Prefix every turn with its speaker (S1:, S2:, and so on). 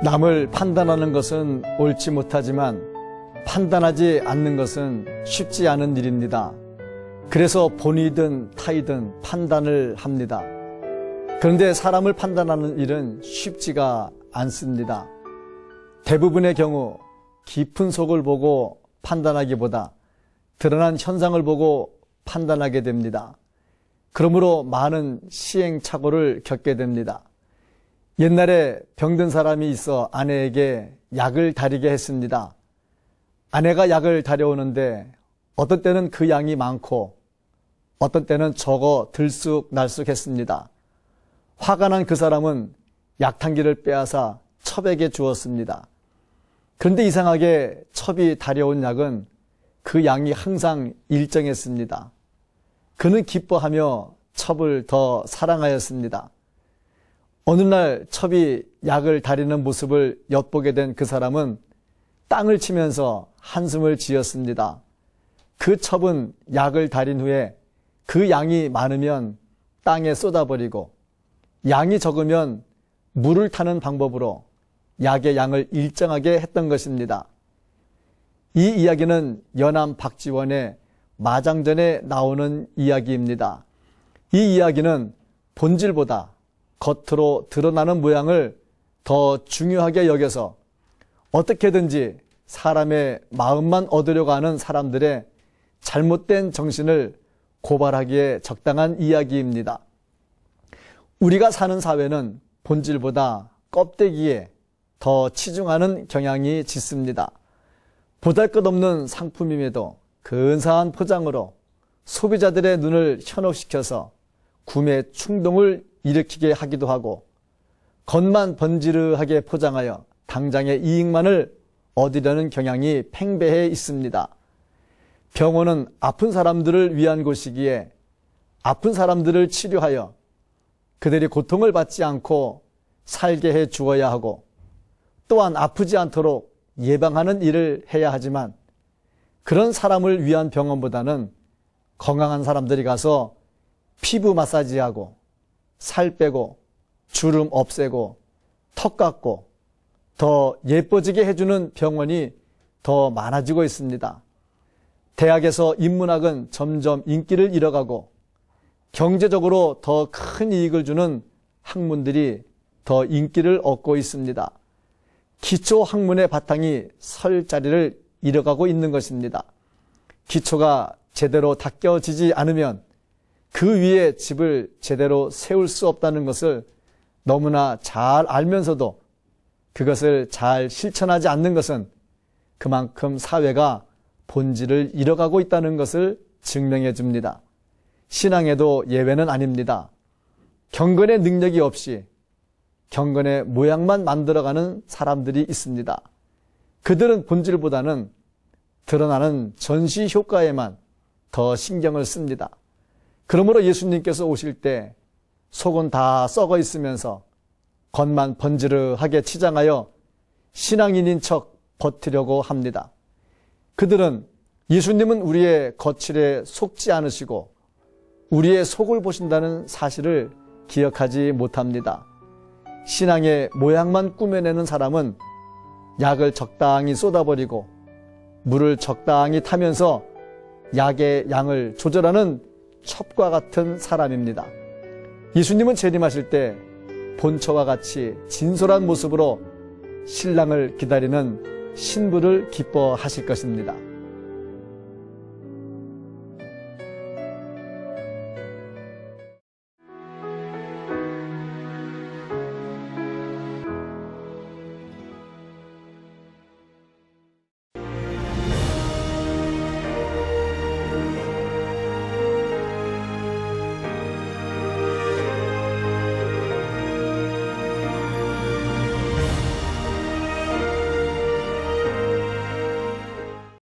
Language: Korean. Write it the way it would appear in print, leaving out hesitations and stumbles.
S1: 남을 판단하는 것은 옳지 못하지만 판단하지 않는 것은 쉽지 않은 일입니다. 그래서 본의든 타의든 판단을 합니다. 그런데 사람을 판단하는 일은 쉽지가 않습니다. 대부분의 경우 깊은 속을 보고 판단하기보다 드러난 현상을 보고 판단하게 됩니다. 그러므로 많은 시행착오를 겪게 됩니다. 옛날에 병든 사람이 있어 아내에게 약을 다리게 했습니다. 아내가 약을 다려오는데 어떤 때는 그 양이 많고 어떤 때는 적어 들쑥날쑥했습니다. 화가 난 그 사람은 약탕기를 빼앗아 첩에게 주었습니다. 그런데 이상하게 첩이 다려온 약은 그 양이 항상 일정했습니다. 그는 기뻐하며 첩을 더 사랑하였습니다. 어느 날 첩이 약을 다리는 모습을 엿보게 된 그 사람은 땅을 치면서 한숨을 지었습니다. 그 첩은 약을 다린 후에 그 양이 많으면 땅에 쏟아버리고 양이 적으면 물을 타는 방법으로 약의 양을 일정하게 했던 것입니다. 이 이야기는 연암 박지원의 마장전에 나오는 이야기입니다. 이 이야기는 본질보다 겉으로 드러나는 모양을 더 중요하게 여겨서 어떻게든지 사람의 마음만 얻으려고 하는 사람들의 잘못된 정신을 고발하기에 적당한 이야기입니다. 우리가 사는 사회는 본질보다 껍데기에 더 치중하는 경향이 짙습니다. 보잘것없는 상품임에도 근사한 포장으로 소비자들의 눈을 현혹시켜서 구매 충동을 일으키게 하기도 하고 겉만 번지르하게 포장하여 당장의 이익만을 얻으려는 경향이 팽배해 있습니다. 병원은 아픈 사람들을 위한 곳이기에 아픈 사람들을 치료하여 그들이 고통을 받지 않고 살게 해 주어야 하고 또한 아프지 않도록 예방하는 일을 해야 하지만 그런 사람을 위한 병원보다는 건강한 사람들이 가서 피부 마사지하고 살 빼고 주름 없애고 턱 깎고 더 예뻐지게 해주는 병원이 더 많아지고 있습니다. 대학에서 인문학은 점점 인기를 잃어가고 경제적으로 더 큰 이익을 주는 학문들이 더 인기를 얻고 있습니다. 기초 학문의 바탕이 설 자리를 잃어가고 있는 것입니다. 기초가 제대로 닦여지지 않으면 그 위에 집을 제대로 세울 수 없다는 것을 너무나 잘 알면서도 그것을 잘 실천하지 않는 것은 그만큼 사회가 본질을 잃어가고 있다는 것을 증명해 줍니다. 신앙에도 예외는 아닙니다. 경건의 능력이 없이 경건의 모양만 만들어가는 사람들이 있습니다. 그들은 본질보다는 드러나는 전시 효과에만 더 신경을 씁니다. 그러므로 예수님께서 오실 때 속은 다 썩어 있으면서 겉만 번지르하게 치장하여 신앙인인 척 버티려고 합니다. 그들은 예수님은 우리의 거칠에 속지 않으시고 우리의 속을 보신다는 사실을 기억하지 못합니다. 신앙의 모양만 꾸며내는 사람은 약을 적당히 쏟아버리고 물을 적당히 타면서 약의 양을 조절하는 첩과 같은 사람입니다. 예수님은 재림하실 때 본처와 같이 진솔한 모습으로 신랑을 기다리는 신부를 기뻐하실 것입니다.